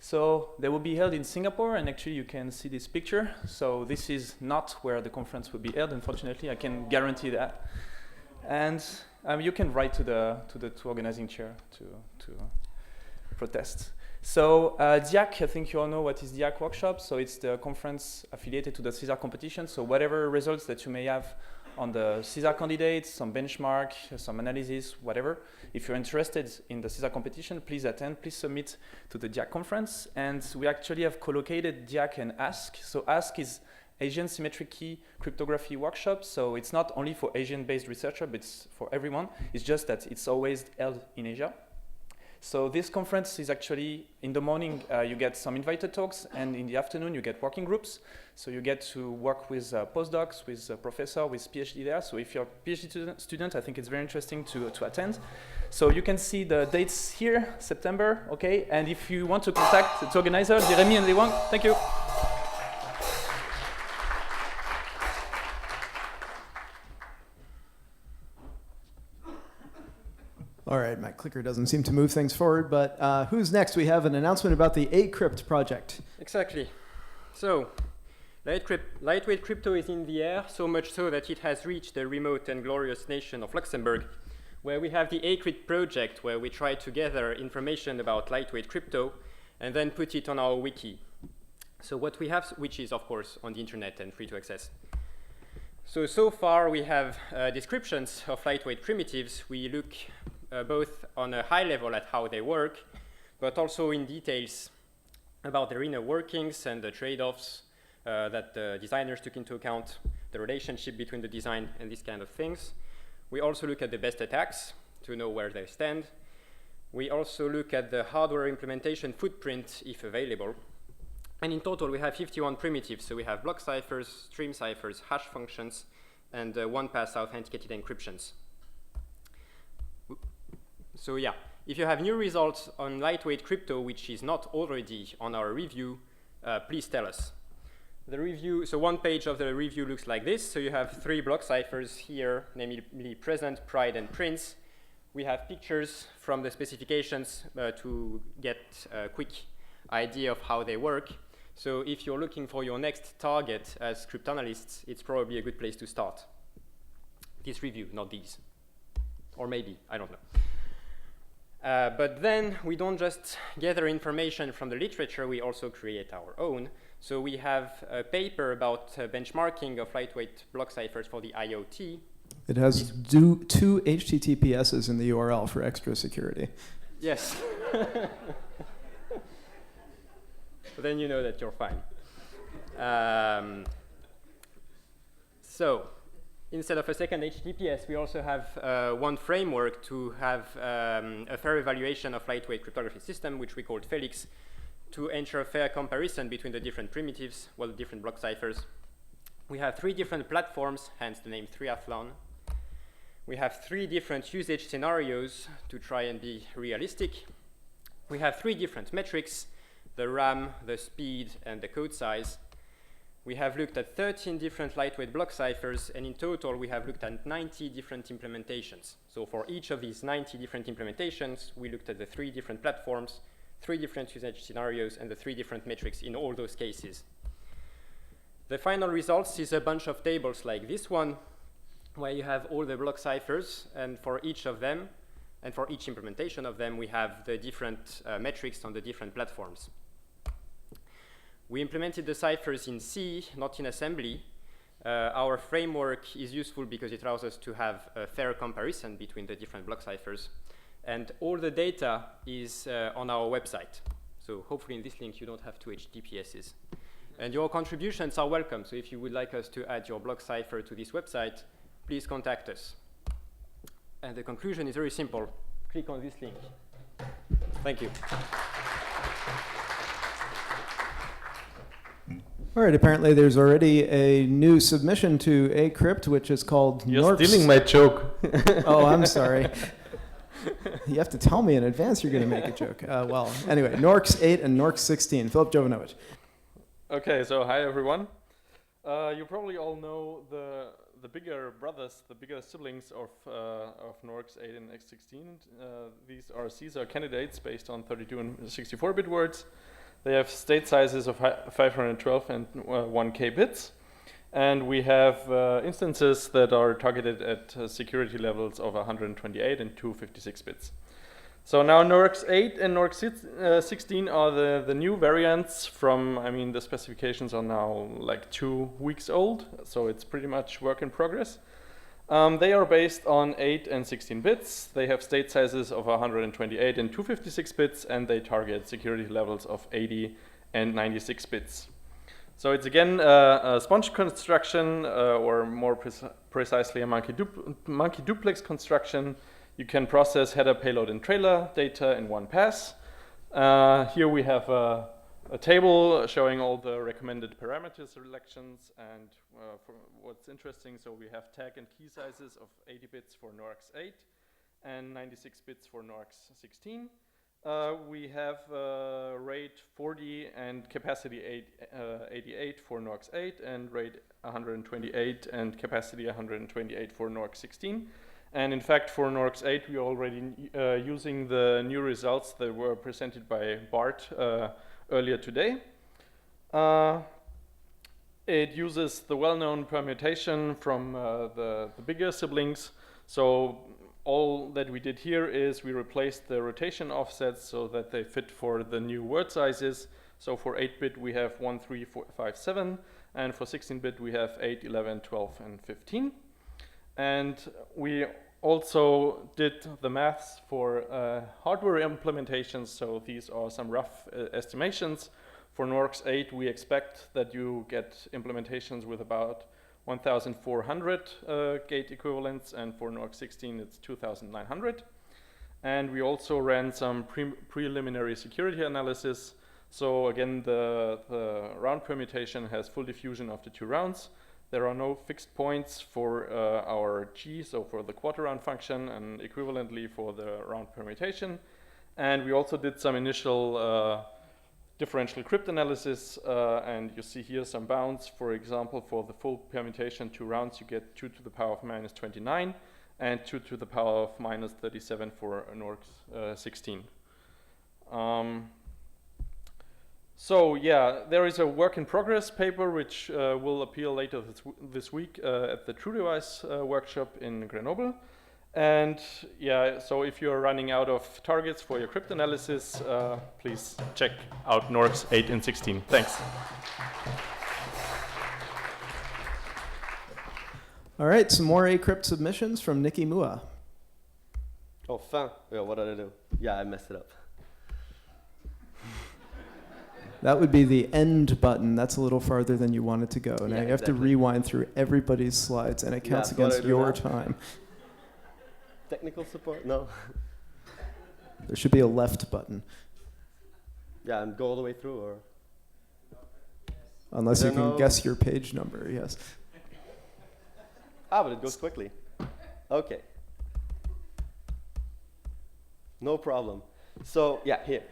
So they will be held in Singapore, and actually you can see this picture. So this is not where the conference will be held, unfortunately. I can guarantee that. And you can write to the organizing chair to protest. So DIAC, I think you all know what is DIAC workshop. So it's the conference affiliated to the CSAR competition. So whatever results that you may have on the CSAR candidates, some benchmark, some analysis, whatever. If you're interested in the CSAR competition, please attend, please submit to the DIAC conference. And we actually have co-located DIAC and ASK. So ASK is Asian Symmetric Key Cryptography Workshop. So it's not only for Asian-based researchers, but it's for everyone. It's just that it's always held in Asia. So this conference is actually, in the morning, you get some invited talks, and in the afternoon, you get working groups. So you get to work with postdocs, with a professor, with PhD there. So if you're a PhD student, I think it's very interesting to attend. So you can see the dates here, September, okay? And if you want to contact the organizer, Jeremy and Lewang, thank you. All right, my clicker doesn't seem to move things forward, but who's next? We have an announcement about the ACrypt project. Exactly. So, lightweight crypto is in the air, so much so that it has reached the remote and glorious nation of Luxembourg, where we have the ACrypt project, where we try to gather information about lightweight crypto and then put it on our wiki. So what we have, which is of course on the internet and free to access. So far we have descriptions of lightweight primitives. We look both on a high level at how they work, but also in details about their inner workings and the trade-offs that the designers took into account, the relationship between the design and these kind of things. We also look at the best attacks to know where they stand. We also look at the hardware implementation footprint, if available. And in total, we have 51 primitives. So we have block ciphers, stream ciphers, hash functions, and one-pass authenticated encryptions. So yeah, if you have new results on lightweight crypto, which is not already on our review, please tell us. The review, so one page of the review looks like this. So you have 3 block ciphers here, namely present, pride, and prince. We have pictures from the specifications to get a quick idea of how they work. So if you're looking for your next target as cryptanalysts, it's probably a good place to start. This review, not these. Or maybe, I don't know. But then we don't just gather information from the literature, we also create our own. So we have a paper about benchmarking of lightweight block ciphers for the IoT. It has 2 HTTPSs in the URL for extra security. Yes. Then you know that you're fine. So instead of a second HTTPS, we also have one framework to have a fair evaluation of lightweight cryptography system, which we called Felix, to ensure a fair comparison between the different primitives, well, the different block ciphers. We have 3 different platforms, hence the name Triathlon. We have 3 different usage scenarios to try and be realistic. We have 3 different metrics, the RAM, the speed, and the code size. We have looked at 13 different lightweight block ciphers, and in total we have looked at 90 different implementations. So for each of these 90 different implementations, we looked at the 3 different platforms, 3 different usage scenarios, and the 3 different metrics in all those cases. The final results is a bunch of tables like this one, where you have all the block ciphers, and for each of them, and for each implementation of them, we have the different metrics on the different platforms. We implemented the ciphers in C, not in assembly. Our framework is useful because it allows us to have a fair comparison between the different block ciphers. And all the data is on our website. So hopefully in this link you don't have 2 HTTPSs. And your contributions are welcome. So if you would like us to add your block cipher to this website, please contact us. And the conclusion is very simple. Click on this link. Thank you. All right, apparently there's already a new submission to Acrypt, which is called You're stealing my joke. Oh, I'm sorry. You have to tell me in advance you're going to make a joke. Well, anyway, Norx 8 and Norx 16. Philip Jovanovic. Okay, so hi everyone. You probably all know the bigger brothers, the bigger siblings of Norx 8 and X16. These are Caesar candidates based on 32 and 64-bit words. They have state sizes of 512 and 1K bits. And we have instances that are targeted at security levels of 128 and 256 bits. So now Norx 8 and Norx 16 are the new variants from, I mean, the specifications are now like 2 weeks old, so it's pretty much work in progress. They are based on 8 and 16 bits. They have state sizes of 128 and 256 bits, and they target security levels of 80 and 96 bits. So it's again a sponge construction, or more precisely a monkey duplex construction. You can process header, payload, and trailer data in one pass. Here we have a table showing all the recommended parameter selections, and for what's interesting, so we have tag and key sizes of 80 bits for Norx 8 and 96 bits for Norx 16. We have RAID 40 and capacity 88 for Norx 8 and RAID 128 and capacity 128 for Norx 16. And in fact, for Norx 8, we are already using the new results that were presented by Bart earlier today. It uses the well-known permutation from the bigger siblings. So all that we did here is we replaced the rotation offsets so that they fit for the new word sizes. So for 8-bit we have 1357, And for 16-bit, we have 8, 11, 12, and 15. And we also did the maths for hardware implementations. So these are some rough estimations. For Norx 8, we expect that you get implementations with about 1,400 gate equivalents, and for Norx 16, it's 2,900. And we also ran some preliminary security analysis. So again, the round permutation has full diffusion after 2 rounds. There are no fixed points for our G, so for the quarter round function, and equivalently for the round permutation. And we also did some initial differential cryptanalysis, and you see here some bounds. For example, for the full permutation 2 rounds, you get 2 to the power of minus 29 and 2 to the power of minus 37 for Norx 16. So yeah, there is a work in progress paper which will appear later this week at the True Device workshop in Grenoble. And yeah, so if you're running out of targets for your cryptanalysis, please check out Norx 8 and 16. Thanks. All right, some more ACrypt submissions from Nikki Mua. Oh, fin. Yeah, what did I do? Yeah, I messed it up. That would be the end button. That's a little farther than you wanted to go. Now Yeah, you have to rewind through everybody's slides, and it counts against your time. Technical support? No. There should be a left button. Yeah, and go all the way through, or? Unless you can guess your page number, yes. Ah, but it goes quickly. Okay. No problem. So, yeah, here.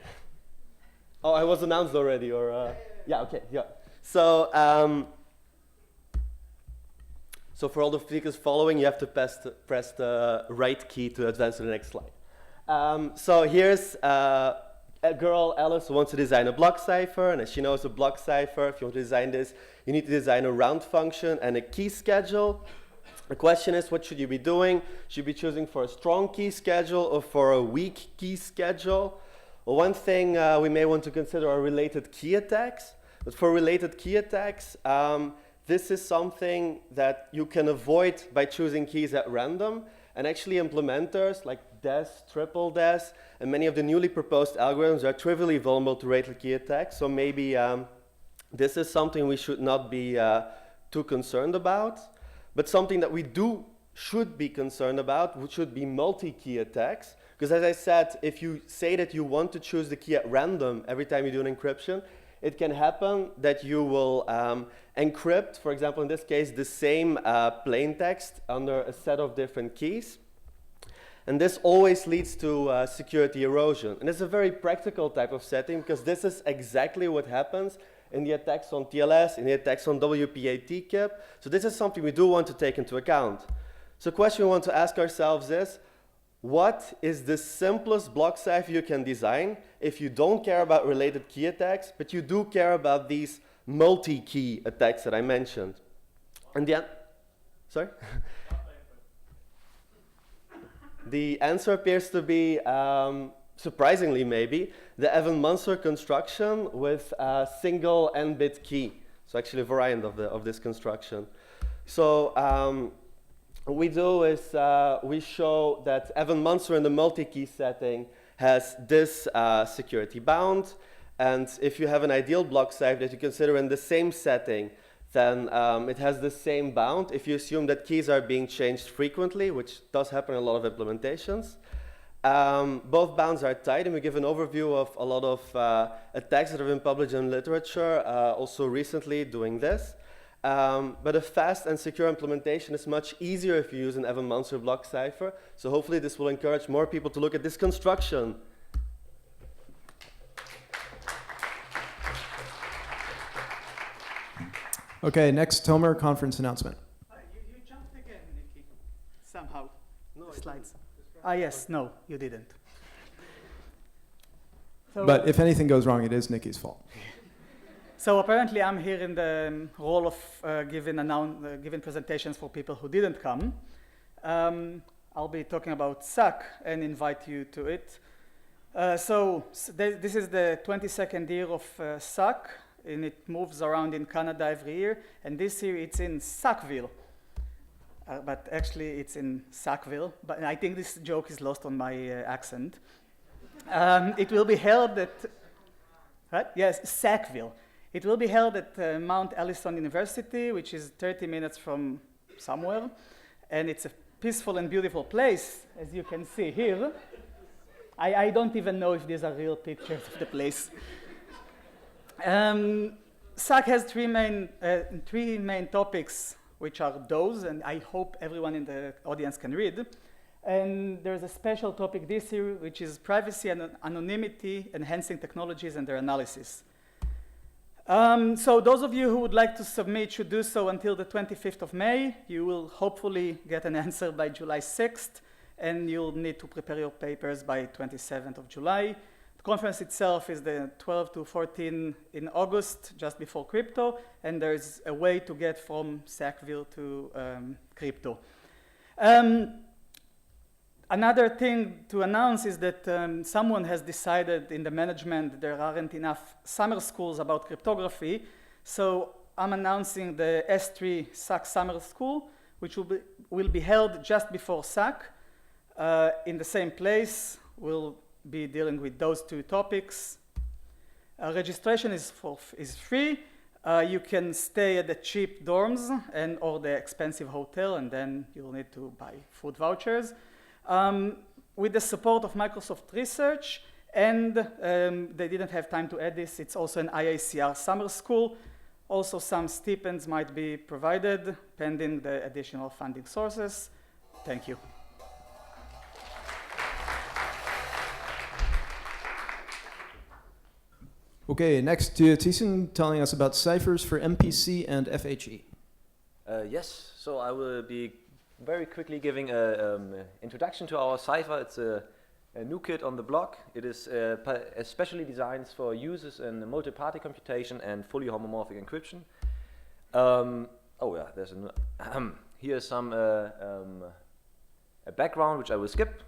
Oh, I was announced already, or? Yeah, okay, yeah. So, so for all the speakers following, you have to press the right key to advance to the next slide. So here's a girl, Alice, who wants to design a block cipher, and as she knows a block cipher, if you want to design this, you need to design a round function and a key schedule. The question is, what should you be doing? Should you be choosing for a strong key schedule or for a weak key schedule? Well, one thing we may want to consider are related key attacks. But for related key attacks, this is something that you can avoid by choosing keys at random. And actually implementers like DES, triple DES, and many of the newly proposed algorithms are trivially vulnerable to related key attacks. So maybe this is something we should not be too concerned about. But something that we should be concerned about, which should be multi-key attacks. Because as I said, if you say that you want to choose the key at random every time you do an encryption, it can happen that you will encrypt, for example, in this case, the same plain text under a set of different keys. And this always leads to security erosion. And it's a very practical type of setting, because this is exactly what happens in the attacks on TLS, in the attacks on WPA-TKIP. So this is something we do want to take into account. So the question we want to ask ourselves is, what is the simplest block cipher you can design if you don't care about related key attacks, but you do care about these multi-key attacks that I mentioned? And sorry? The answer appears to be, surprisingly maybe, the Evan-Munster construction with a single n-bit key. So actually a variant of this construction. So what we do is we show that Evan-Munster in the multi-key setting has this security bound. And if you have an ideal block cipher that you consider in the same setting, then it has the same bound if you assume that keys are being changed frequently, which does happen in a lot of implementations. Both bounds are tight, and we give an overview of a lot of attacks that have been published in literature, also recently doing this. But a fast and secure implementation is much easier if you use an Evan-Munster block cipher. So hopefully this will encourage more people to look at this construction. Okay, next Tomer conference announcement. You jumped again, Nikki, somehow. No, slides. Yes, no, you didn't. So But if anything goes wrong, it is Nikki's fault. So apparently I'm here in the role of giving presentations for people who didn't come. I'll be talking about SAC and invite you to it. This is the 22nd year of SAC. and it moves around in Canada every year. And this year it's in Sackville. But actually it's in Sackville. But I think this joke is lost on my accent. It will be held at, right? Yes, Sackville. It will be held at Mount Allison University, which is 30 minutes from somewhere. And it's a peaceful and beautiful place, as you can see here. I don't even know if these are real pictures of the place. SAC has three main topics, which are those, and I hope everyone in the audience can read. And there's a special topic this year, which is privacy and anonymity, enhancing technologies and their analysis. So those of you who would like to submit should do so until the 25th of May. You will hopefully get an answer by July 6th, and you'll need to prepare your papers by 27th of July. The conference itself is the 12 to 14 in August, just before crypto, and there's a way to get from Sackville to crypto. Another thing to announce is that someone has decided in the management there aren't enough summer schools about cryptography, so I'm announcing the S3 SAC Summer School, which will be held just before SAC in the same place. We'll be dealing with those two topics. Registration is free. You can stay at the cheap dorms or the expensive hotel, and then you'll need to buy food vouchers. With the support of Microsoft Research, and they didn't have time to add this, it's also an IACR summer school. Also, some stipends might be provided, pending the additional funding sources. Thank you. Okay, next to Thiessen telling us about ciphers for MPC and FHE. Yes, so I will be very quickly giving an introduction to our cipher. It's a new kit on the block. It is especially designed for users in multi-party computation and fully homomorphic encryption. There's here's some a background which I will skip.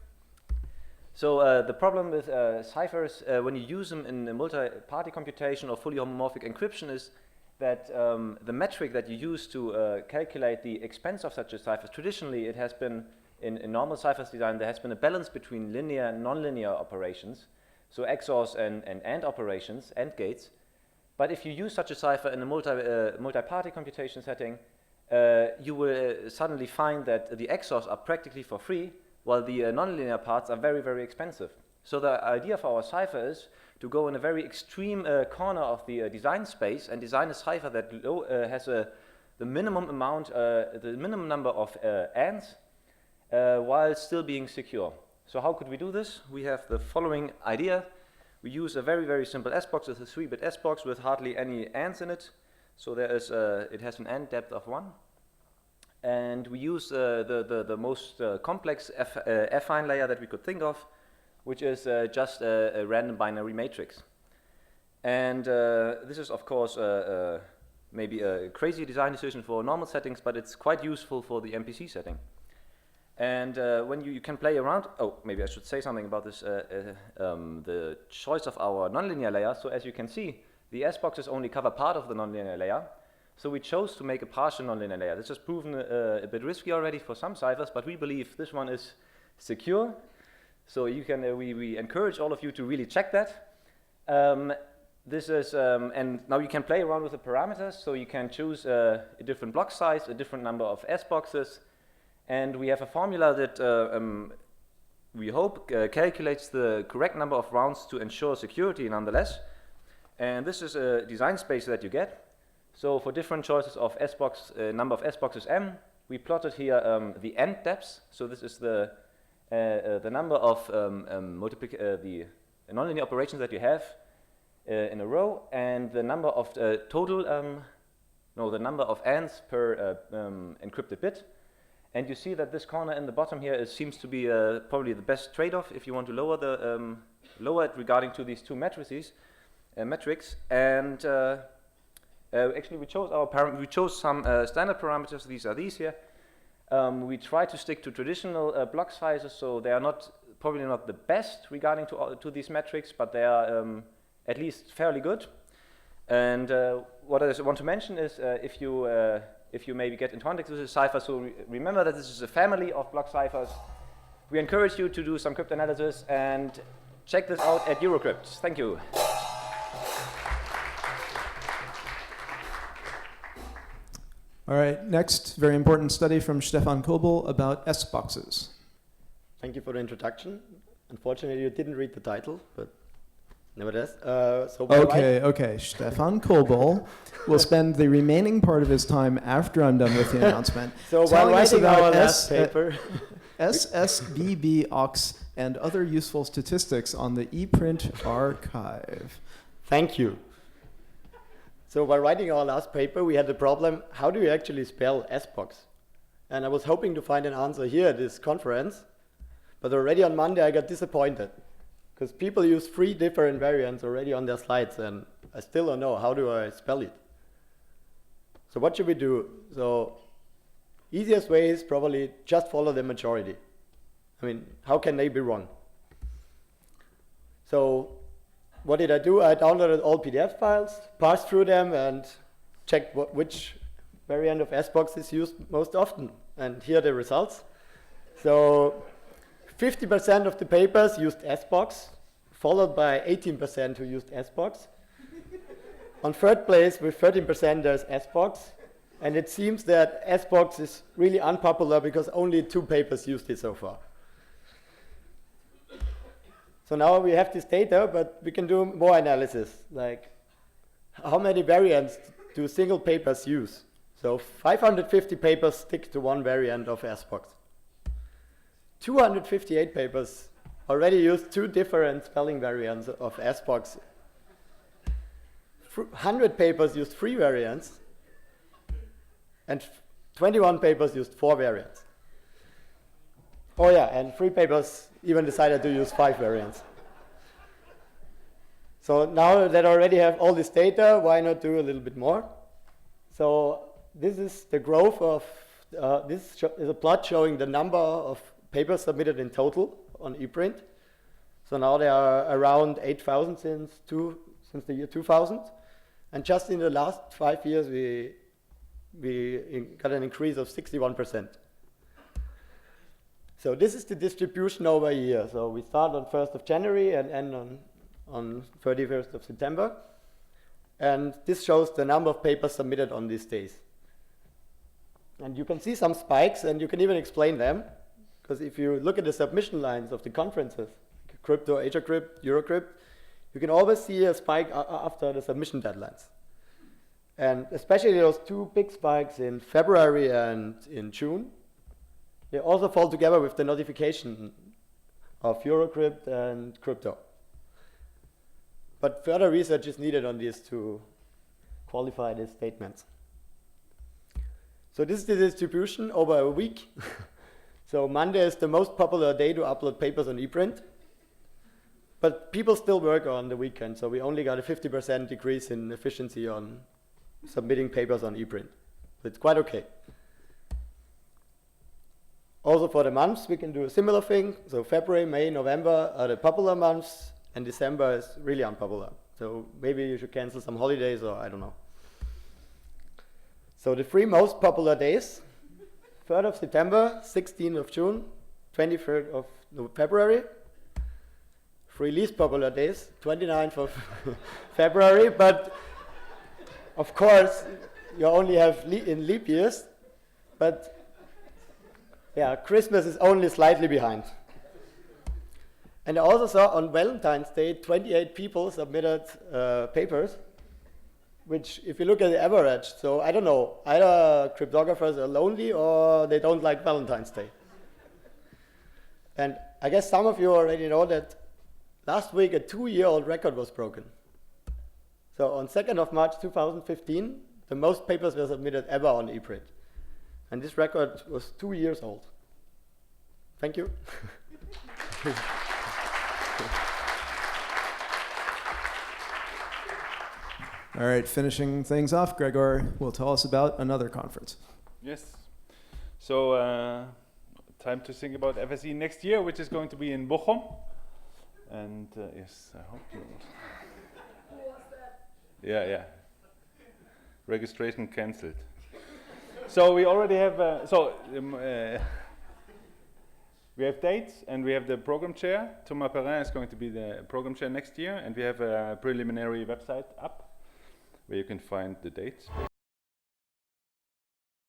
So the problem with ciphers when you use them in multi-party computation or fully homomorphic encryption is that the metric that you use to calculate the expense of such a cipher, traditionally it has been, in normal ciphers design, there has been a balance between linear and nonlinear operations, so XORs and AND operations, AND gates. But if you use such a cipher in a multi-party computation setting, you will suddenly find that the XORs are practically for free, while the nonlinear parts are very, very expensive. So the idea for our cipher is to go in a very extreme corner of the design space and design a cipher that has the minimum amount, the minimum number of ANDs, while still being secure. So how could we do this? We have the following idea. We use a very, very simple S-box. It's a 3-bit S-box with hardly any ANDs in it. So there is it has an AND depth of 1. And we use the most complex affine layer that we could think of, which is just a random binary matrix. And this is, of course, maybe a crazy design decision for normal settings, but it's quite useful for the MPC setting. And when you can play around, maybe I should say something about this, the choice of our nonlinear layer. So as you can see, the S-boxes only cover part of the nonlinear layer. So we chose to make a partial nonlinear layer. This has proven a bit risky already for some ciphers, but we believe this one is secure. So you can, we encourage all of you to really check that. This is, and now you can play around with the parameters. So you can choose a different block size, a different number of S-boxes, and we have a formula that we hope calculates the correct number of rounds to ensure security nonetheless. And this is a design space that you get. So for different choices of S-box, number of S-boxes M, we plotted here the AND depths. So this is the number of the nonlinear operations that you have in a row, and the number of the number of ANDs per encrypted bit. And you see that this corner in the bottom here seems to be probably the best trade-off if you want to lower the lower it regarding to these two metrics. And actually, we chose some standard parameters. These are these here. We try to stick to traditional block sizes, so they are probably not the best regarding to these metrics, but they are at least fairly good. And what I want to mention is if you maybe get in contact with the cipher, so remember that this is a family of block ciphers. We encourage you to do some cryptanalysis and check this out at Eurocrypt. Thank you. All right, next, very important study from Stefan Kobel about S-boxes. Thank you for the introduction. Unfortunately, you didn't read the title, but nevertheless. Okay. Stefan Kobel will spend the remaining part of his time after I'm done with the announcement So while writing our last paper, SSBB-OX and other useful statistics on the ePrint archive. Thank you. So while writing our last paper, we had the problem, how do you actually spell S-box? And I was hoping to find an answer here at this conference, but already on Monday I got disappointed, because people use 3 different variants already on their slides, and I still don't know, how do I spell it? So what should we do? So easiest way is probably just follow the majority. I mean, how can they be wrong? So what did I do? I downloaded all PDF files, parsed through them, and checked which variant of S-box is used most often. And here are the results. So 50% of the papers used S-box, followed by 18% who used S-box. On third place, with 13%, there's S-box. And it seems that S-box is really unpopular because only 2 papers used it so far. So now we have this data, but we can do more analysis, like how many variants do single papers use? So 550 papers stick to 1 variant of S-box. 258 papers already use 2 different spelling variants of S-box. 100 papers used 3 variants, and 21 papers used 4 variants. Oh yeah, and 3 papers even decided to use 5 variants. So now that I already have all this data, why not do a little bit more? So this is the growth of, this is a plot showing the number of papers submitted in total on ePrint. So now there are around 8,000 since the year 2000. And just in the last 5 years, we got an increase of 61%. So this is the distribution over a year. So we start on 1st of January and end on 31st of September. And this shows the number of papers submitted on these days. And you can see some spikes, and you can even explain them. Because if you look at the submission lines of the conferences, Crypto, AsiaCrypt, Eurocrypt, you can always see a spike after the submission deadlines. And especially those 2 big spikes in February and in June, they also fall together with the notification of Eurocrypt and Crypto. But further research is needed on these to qualify these statements. So this is the distribution over a week. So Monday is the most popular day to upload papers on ePrint. But people still work on the weekend, so we only got a 50% decrease in efficiency on submitting papers on ePrint. So it's quite okay. Also for the months, we can do a similar thing. So February, May, November are the popular months, and December is really unpopular. So maybe you should cancel some holidays, or I don't know. So the 3 most popular days, 3rd of September, 16th of June, 23rd of February. 3 least popular days, 29th of February, but of course you only have in leap years, but yeah, Christmas is only slightly behind. And I also saw on Valentine's Day, 28 people submitted papers, which if you look at the average, so I don't know, either cryptographers are lonely or they don't like Valentine's Day. And I guess some of you already know that last week a 2-year-old record was broken. So on 2nd of March 2015, the most papers were submitted ever on ePrint. And this record was 2 years old. Thank you. All right, finishing things off, Gregor will tell us about another conference. Yes. So time to think about FSE next year, which is going to be in Bochum. And yes, I hope you. Who was that? Yeah. registration cancelled. So we already have, we have dates, and we have the program chair. Thomas Perrin is going to be the program chair next year, and we have a preliminary website up where you can find the dates.